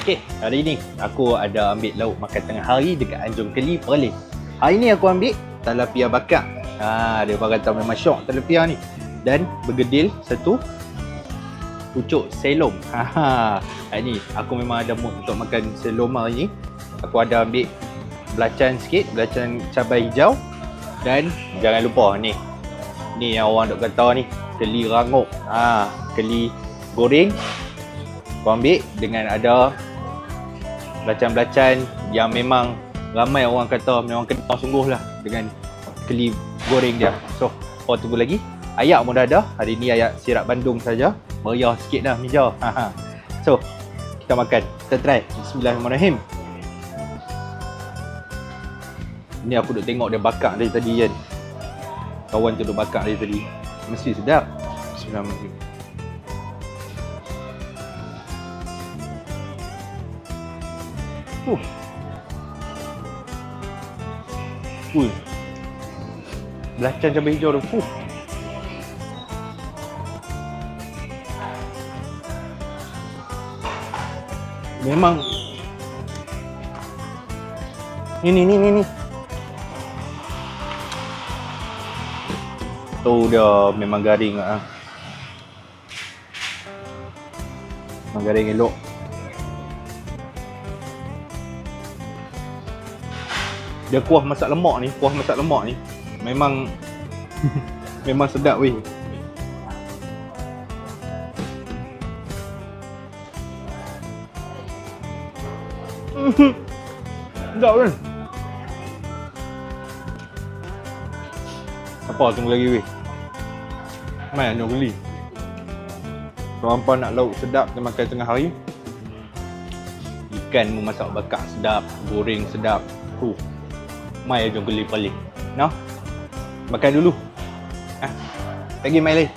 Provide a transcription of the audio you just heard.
Okey, hari ni aku ada ambil lauk makan tengah hari dekat Anjung Keli, Perlis. Hari ni aku ambil tilapia bakar. Dia orang kata memang syok tilapia ni. Dan bergedil satu pucuk selom. Hari ni aku memang ada mood untuk makan selom hari ni. Aku ada ambil belacan sikit, belacan cabai hijau. Dan jangan lupa ni. Ni yang orang duk kata ni, keli rangup. Keli goreng. Aku ambil dengan ada belacan-belacan yang memang ramai orang kata memang kenal sungguh lah dengan keli goreng dia. So, korang tunggu lagi. Ayak pun dah ada. Hari ni ayak sirap Bandung saja. Meriah sikit dah meja. So, kita makan. Kita try. Bismillahirrahmanirrahim. Ni aku duk tengok dia bakar dari tadi kan. Kawan tu duk bakar dari tadi. Mesti sedap. Bismillahirrahmanirrahim. Belacan cabai hijau tu. Memang ni. Tu dia memang garing ah. Memang garing elok. Dia kuah masak lemak ni, memang memang sedap weh. Sedap kan? Apa tunggu lagi weh? Mai Anjung Keli. Kalau hampa nak lauk sedap kita makan tengah hari, ikan memasak bakar sedap, goreng sedap. Mai Anjung Keli Perlis. Nah, makan dulu. Lagi mai lagi.